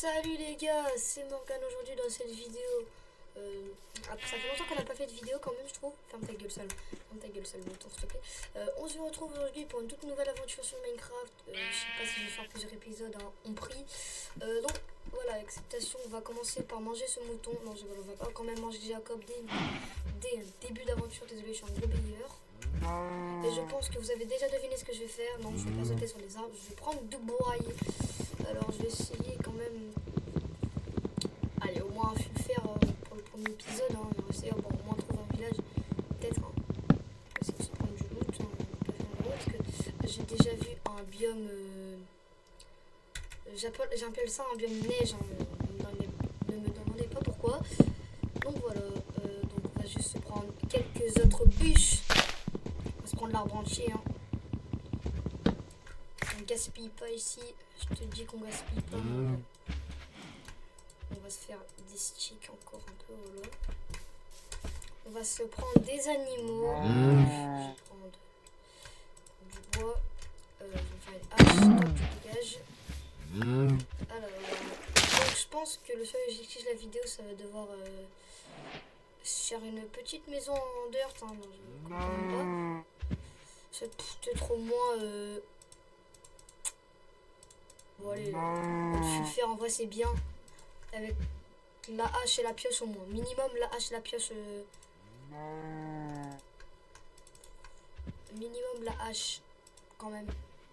Salut les gars, c'est Morgane aujourd'hui dans cette vidéo. Ça fait longtemps qu'on n'a pas fait de vidéo quand même, je trouve. Ferme ta gueule sale, longtemps s'il te plaît. On se retrouve aujourd'hui pour une toute nouvelle aventure sur Minecraft. Je sais pas si je vais faire plusieurs épisodes, hein, on prie. Donc voilà, acceptation, on va commencer par manger ce mouton. Non, on va pas quand même manger Jacob dès le début d'aventure. Désolé, je suis un gros bailleur. Et je pense que vous avez déjà deviné ce que je vais faire. Non, je vais pas sauter sur les arbres, je vais prendre du bois. Alors je vais essayer quand même. Allez, au moins faire pour le premier épisode. Hein. On va essayer bon, au moins trouver un village. Peut-être. Hein. On va essayer de se prendre du loot. Hein. On peut faire un loot, parce que j'ai déjà vu un biome. J'appelle ça un biome neige. Hein. Ne me demandez pas pourquoi. Donc voilà. Donc on va juste se prendre quelques autres bûches. On va se prendre l'arbre entier. Hein. On gaspille pas ici. Je te dis qu'on gaspille pas. On va se faire des sticks encore un peu. Voilà. On va se prendre des animaux. Je vais prendre du bois. Je vais faire une hache. Top, tu dégages. Alors, donc je pense que le seul objectif de la vidéo, ça va devoir faire une petite maison en dirt. Hein. Non, je ne comprends pas. C'est peut-être au moins. Bon allez, le faire en vrai c'est bien. Avec la hache et la pioche au moins. Minimum la hache et la pioche. Minimum la hache. Quand même.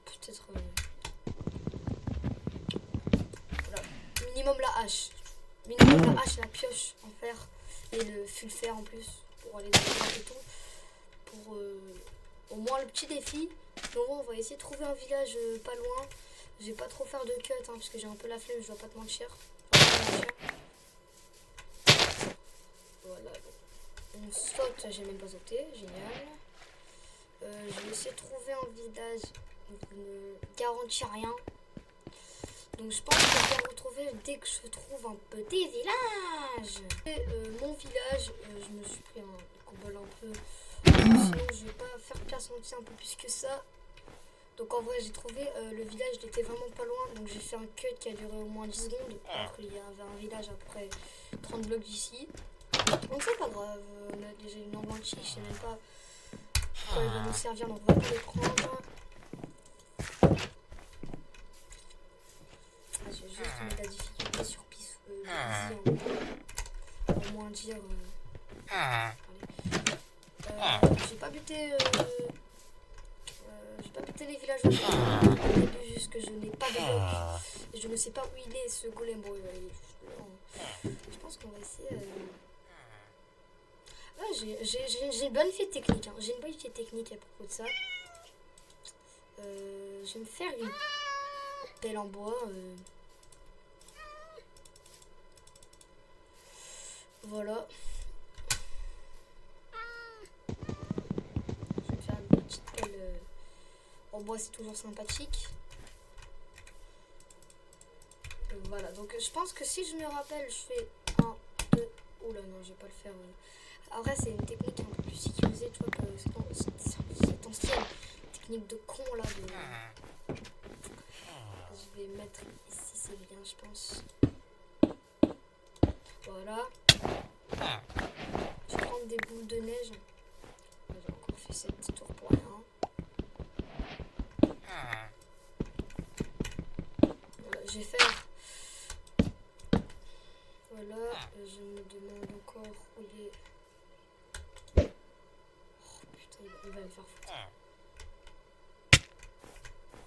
Peut-être. Voilà. Minimum la hache. Minimum la hache et la pioche en fer. Et le fer en plus. Pour aller dans le et tout. Pour au moins le petit défi. Donc on va essayer de trouver un village pas loin. Je vais pas trop faire de cut hein, parce que j'ai un peu la flemme, je dois pas te mentir. Voilà. On saute, j'ai même pas sauté, génial. Je vais essayer de trouver un village. Donc je ne garantis rien. Donc je pense que je vais me retrouver dès que je trouve un petit village. Et, mon village, je me suis pris un cobble un peu. Sinon je vais pas faire pièce entière un peu plus que ça. Donc en vrai j'ai trouvé le village, il était vraiment pas loin. Donc j'ai fait un cut qui a duré au moins 10 secondes. Alors qu'il y avait un village à peu près 30 blocs d'ici. Donc c'est pas grave, on a déjà une arbre entière, je sais même pas quoi il va nous servir. Donc on va pas les prendre. Je vais juste mettre la difficulté sur easy. Au moins dire... j'ai pas buté... j'ai pas buté les villages au début, juste que je n'ai pas de bloc. Et je ne sais pas où il est ce golem. Bon, je pense qu'on va essayer... j'ai une bonne fiche technique. Hein. J'ai une bonne fiche technique à propos de ça. Je vais me faire une pelle en bois. Voilà. Je vais me faire une petite pelle en bois, c'est toujours sympathique. Voilà, donc je pense que si je me rappelle, je fais 1, 2. Oula, non, je vais pas le faire. Après, c'est une technique un peu plus sécurisée, tu vois, que cette ancienne technique de con là. Je vais mettre ici, c'est bien, je pense. Voilà. Je vais prendre des boules de neige. J'ai encore fait cette petite tour pour rien. Voilà, je vais faire. Voilà, je me demande encore où il est. Oh putain, il va me faire foutre.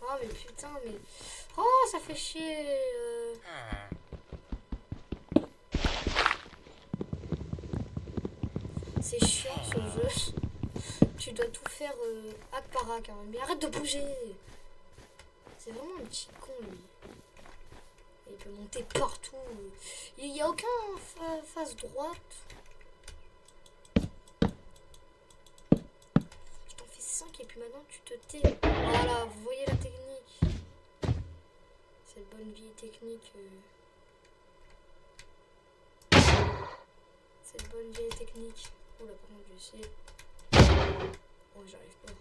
Oh mais putain, mais... Oh, ça fait chier. C'est chiant ce jeu. Tu dois tout faire hack par hack. Hein. Mais arrête de bouger. C'est vraiment un petit con lui. Il peut monter partout. Il n'y a aucun face droite. Je t'en fais 5 et puis maintenant tu te tais. Voilà, vous voyez la technique. Cette bonne vieille technique. Cette bonne vieille technique. Oh là, par contre, je vais essayer. Oh, j'arrive pas.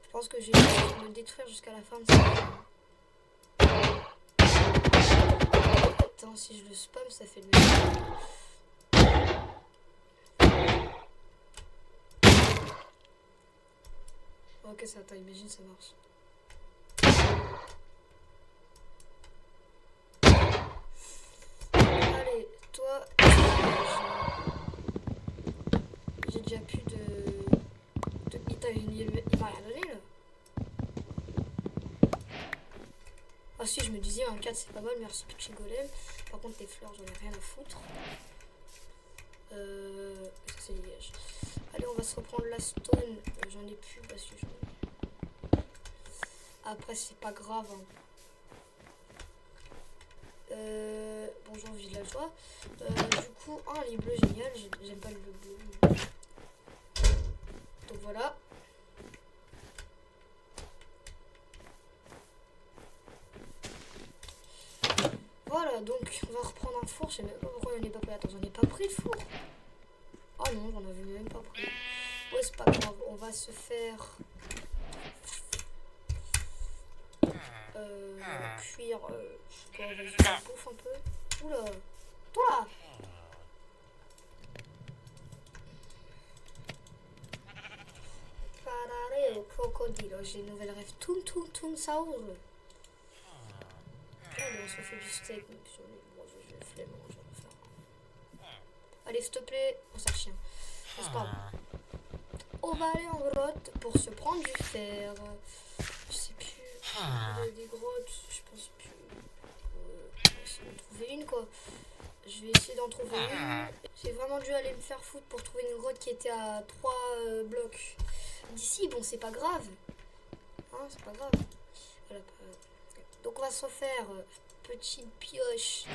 Je pense que je vais me détruire jusqu'à la fin de cette vidéo. Attends, si je le spam, ça fait le même. Ok, ça, attends, imagine, ça marche. Allez, toi, j'ai déjà plus de... Il m'a rien donné, là. Ah si, je me disais, un 4 c'est pas mal, merci petit golem. Par contre, les fleurs, j'en ai rien à foutre. Ça c'est dégage. Allez, on va se reprendre la stone. J'en ai plus parce que après, c'est pas grave. Hein. Bonjour villageois. Du coup, les bleus, génial. J'aime pas le bleu. Donc voilà. Voilà, donc on va reprendre un four. Je sais même pas pourquoi j'en ai pas pris. Attends, j'en ai pas pris le four. Oh non, j'en avais même pas pris. Ouais, c'est pas grave. On va se faire cuire. Vas-y, on bouffe un peu. Oula, toi là. Parare au crocodile. J'ai une nouvelle rêve. Toum saour. Allez, on se fait du steak. Bon, j'ai le flemme, je vais le faire. Allez, s'il te plaît. On s'en chien. C'est pas grave. On va aller en grotte pour se prendre du fer. Je sais plus. Des grottes, je pense plus. On va essayer d'en trouver une quoi. Je vais essayer d'en trouver une. J'ai vraiment dû aller me faire foutre pour trouver une grotte qui était à 3 blocs d'ici. Bon, c'est pas grave. Hein, c'est pas grave. Voilà, donc on va se refaire petite pioche.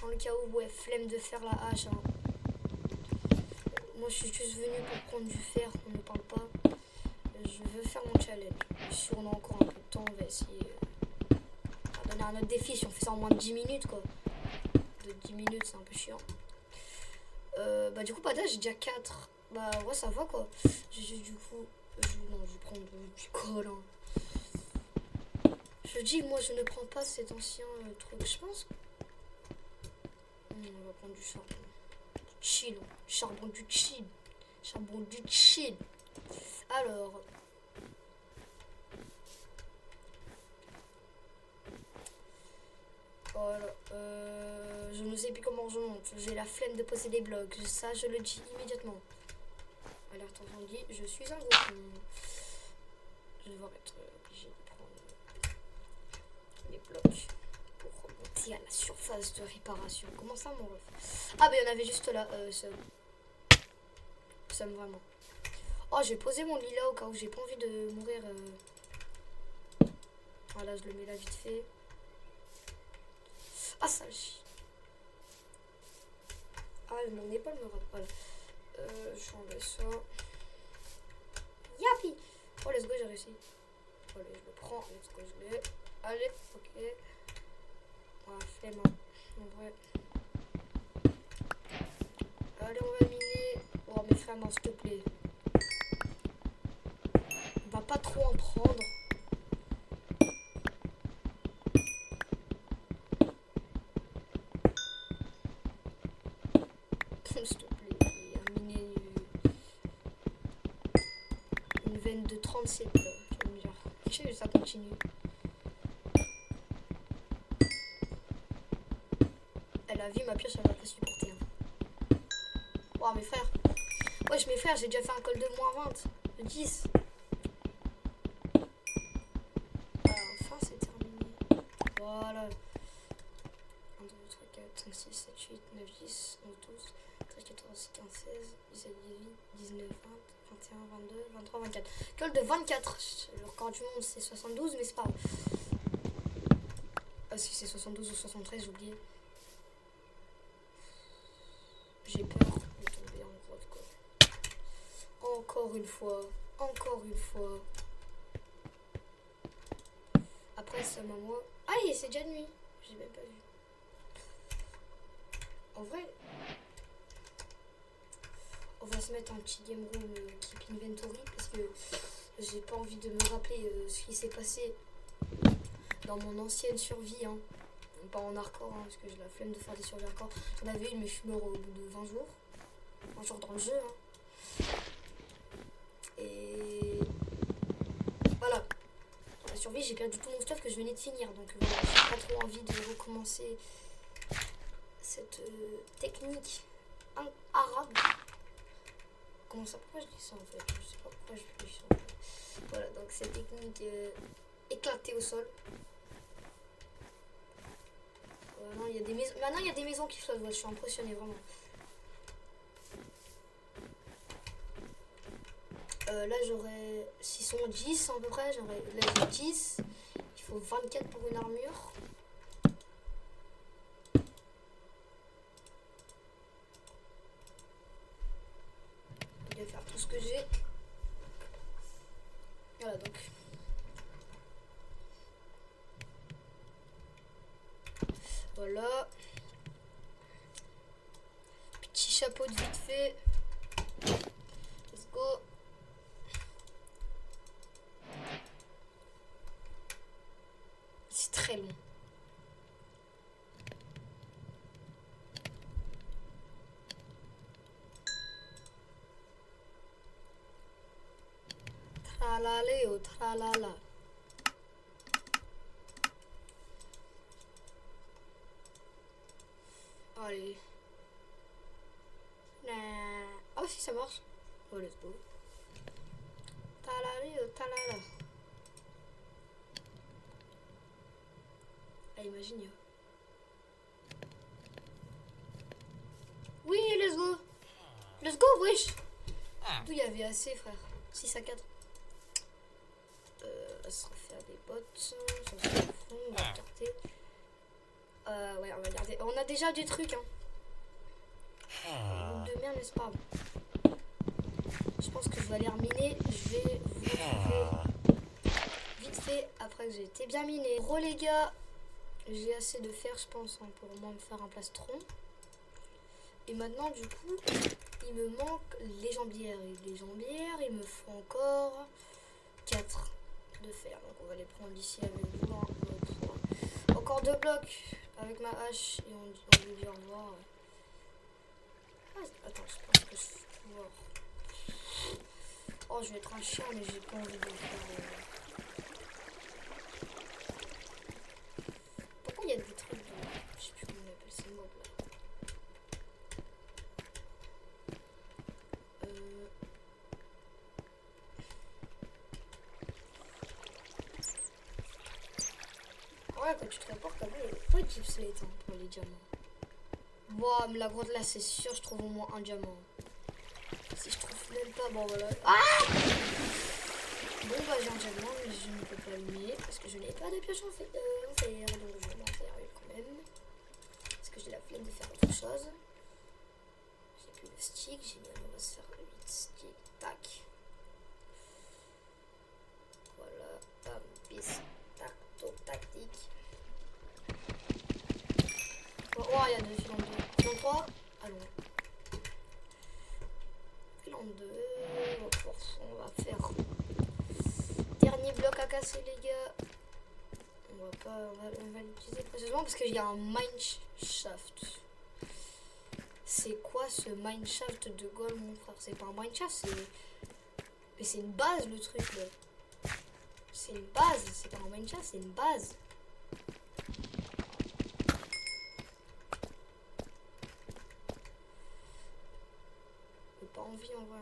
Dans le cas où, ouais, flemme de faire la hache. Hein. Moi, je suis juste venue pour prendre du fer. On ne parle pas. Je veux faire mon challenge. Si on a encore un peu de temps, on va essayer. On va donner un autre défi. Si on fait ça en moins de 10 minutes, quoi. De 10 minutes, c'est un peu chiant. Bah, du coup, pas d'âge, j'ai déjà 4. Bah, ouais, ça va, quoi. J'ai du coup. Non, je vais prendre du colle. Hein. Je dis, moi, je ne prends pas cet ancien truc. Je pense. On va prendre du charbon. Chill. Charbon du chill. Charbon du chill. Alors. Voilà. Je ne sais plus comment je monte. J'ai la flemme de poser des blocs. Ça, je le dis immédiatement. Alerte incendie. Je suis un gros con. Je vais être obligé de prendre les blocs pour remonter à la surface de réparation. Comment ça, mon ref? Ah, ben, il y en avait juste là. Ça me vraiment. Oh, j'ai posé mon lit là au cas où j'ai pas envie de mourir. Voilà, je le mets là vite fait. Ah, ça chie. Ah, mon épaule me rate. Voilà. Je enlève ça. Yapi! Oh, let's go, j'ai réussi. Allez, je le prends. Let's go, je l'ai. Allez, ok. Ah, flemme. En vrai. Allez, on va miner. Oh, mes frères, non, s'il te plaît. On va pas trop en prendre. S'il te plaît, un miner une veine de 37 là. Je vais me dire. Ok, ça continue. Elle a vu ma pioche, elle va pas supporter. Hein. Oh, mes frères. Wesh, mes frères, j'ai déjà fait un call de moins 20. De 10. Enfin, c'est terminé. Voilà. 1, 2, 3, 4, 5, 6, 7, 8, 9, 10, 11, 12, 13, 14, 15, 16, 17, 18, 19, 20, 21, 22, 23, 24. Call de 24. Le record du monde, c'est 72, mais c'est pas grave. Ah, si c'est 72 ou 73, j'ai oublié. J'ai peur de tomber en grotte, quoi. Encore une fois. Encore une fois. Après, ça m'a moi. Aïe, c'est déjà nuit. J'ai même pas vu. En vrai, on va se mettre un petit game room keep inventory parce que j'ai pas envie de me rappeler ce qui s'est passé dans mon ancienne survie. Hein. pas en hardcore, hein, parce que j'ai la flemme de faire des survies hardcore. J'en avais une, mais je suis mort au bout de 20 jours. Un jour dans le jeu. Hein. Et voilà. Dans la survie, j'ai perdu tout mon stuff que je venais de finir. Donc voilà, j'ai pas trop envie de recommencer cette technique arabe. Comment ça? Pourquoi je dis ça en fait? Je sais pas pourquoi je dis ça en fait. Voilà, donc cette technique éclatée au sol. Maintenant, il y a des maisons. Maintenant, il y a des maisons qui flottent. Ouais, je suis impressionnée vraiment. Là, j'aurais. S'ils sont 10 à peu près, j'aurais. Là, j'ai 10. Il faut 24 pour une armure. Je vais faire tout ce que j'ai. Voilà donc. Voilà. Petit chapeau de vite fait. Let's go. C'est très long. Tralaleo, tralala. Allez. Ah si ça marche. Oh let's go. Tralaleo, tralala. Ah imagine. Oui let's go. Let's go wesh. D'où il y avait assez frère. 6 à 4. Ça va faire des bottes. Ça se fond, on va regarder. Ouais, on va regarder. On a déjà des trucs, hein. De merde, n'est-ce pas? Je pense que je vais aller reminer. Je vais vous retrouver vite fait après que j'ai été bien miné. Gros les gars, j'ai assez de fer, je pense, hein, pour au moins me faire un plastron. Et maintenant, du coup, il me manque les jambières. Et les jambières, il me faut encore 4 de fer. Donc on va les prendre ici avec vous. Hein. Encore 2 blocs avec ma hache et on lui dit au revoir. Ah, attends, je pense que je vais pouvoir. Oh, je vais être un chien, mais j'ai pas envie de le faire. Pourquoi il y a des trucs de. Je sais plus comment on appelle ces mobs là. Ouais, quand tu te rapportes, t'as vu, il n'y a pas de gypslate hein, pour les diamants. Bon, mais la grotte là, c'est sûr, je trouve au moins un diamant. Si je trouve même pas, bon voilà. Ah bon, bah j'ai un diamant, mais je ne peux pas l'allumer parce que je n'ai pas de pioche en fer, donc je vais m'en faire une quand même. Parce que j'ai la flemme de faire autre chose. J'ai plus de stick, génial, on va se faire 8 sticks, tac. Voilà, bam, bis, tac, tac, tactique. Oh, il y a 2 fils en 2. Fil en 3, allons. Fil en 2, on va faire. Dernier bloc à casser, les gars. On va l'utiliser précieusement parce qu'il y a un mineshaft. C'est quoi ce mineshaft de gold, mon frère? C'est pas un mineshaft, c'est. Mais c'est une base le truc là. C'est une base, c'est pas un mineshaft, c'est une base. J'ai pas envie en vrai.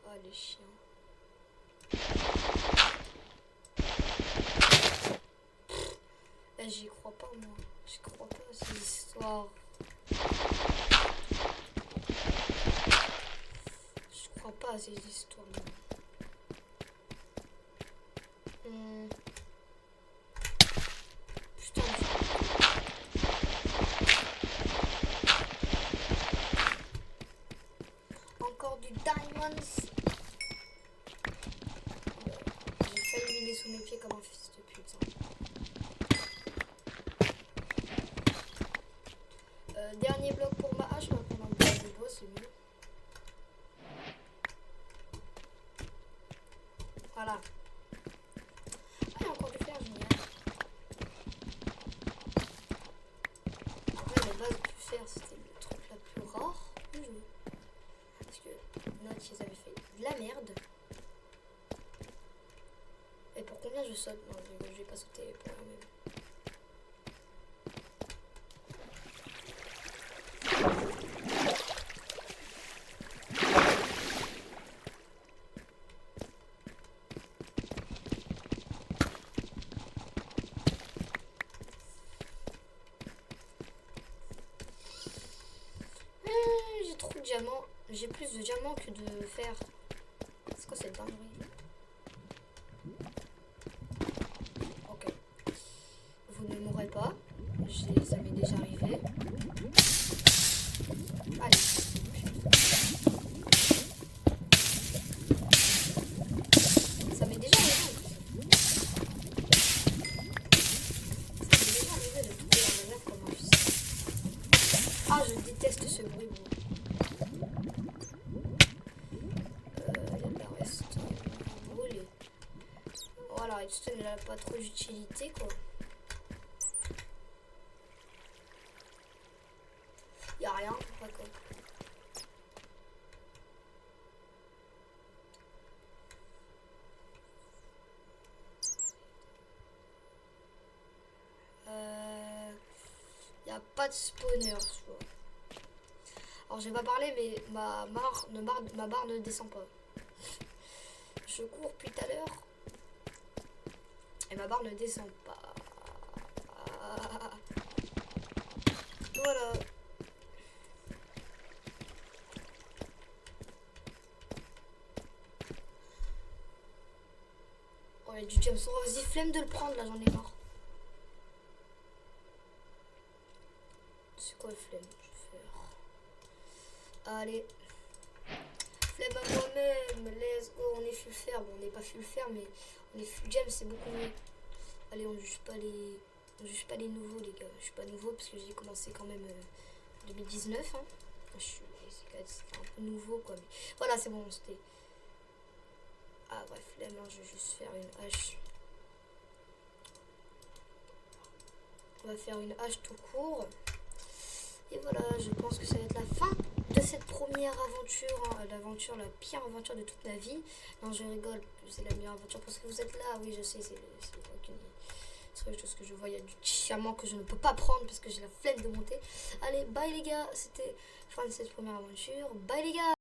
Oh les chiens. J'y crois pas moi. J'y crois pas à ces histoires. Je crois pas à ces histoires. Putain. Encore du diamonds. J'ai failli miner sous mes pieds comme un fils de pute. Dernier bloc pour ma hache, on va prendre un bloc de bois, c'est mieux. Voilà. Ah, il y a encore du fer, génial. faire, c'était le truc la plus rare du jeu. Parce que Note, ils avaient fait de la merde. Et pour combien je saute? Non, je vais pas sauter pour rien même. J'ai trop de diamants. J'ai plus de diamants que de fer. C'est quoi cette dinguerie? Ok. Vous ne mourrez pas. Ça m'est déjà arrivé. Allez. Ça m'est déjà arrivé. Ça m'est déjà arrivé de trouver la manière comme un fils. Ah, je déteste ce bruit. Voilà, Redstone elle a pas trop d'utilité quoi. Y'a rien, pas quoi. Y'a pas de spawner, je vois. Alors j'ai pas parlé mais ma barre ne descend pas. Je cours depuis tout à l'heure. Et ma barre ne descend pas. Voilà. Oh, il y a du Jameson. Oh, vas-y, flemme de le prendre là, j'en ai marre. C'est quoi le flemme? Je vais faire. Allez. Flemme à moi-même. Let's go. On est full fer. Bon, on n'est pas full fer, mais on est full James, c'est beaucoup mieux. Allez, on juge pas les nouveaux, les gars. Je suis pas nouveau parce que j'ai commencé quand même 2019. Hein. C'est un peu nouveau, quoi. Mais voilà, c'est bon, c'était. Ah, bref, là, non, je vais juste faire une hache. On va faire une hache tout court. Et voilà, je pense que ça va être la fin de cette première aventure. Hein, l'aventure, la pire aventure de toute ma vie. Non, je rigole, c'est la meilleure aventure parce que vous êtes là. Oui, je sais, c'est aucune chose que je vois. Il y a du diamant que je ne peux pas prendre parce que j'ai la flemme de monter. Allez, bye les gars, c'était fin de cette première aventure. Bye les gars.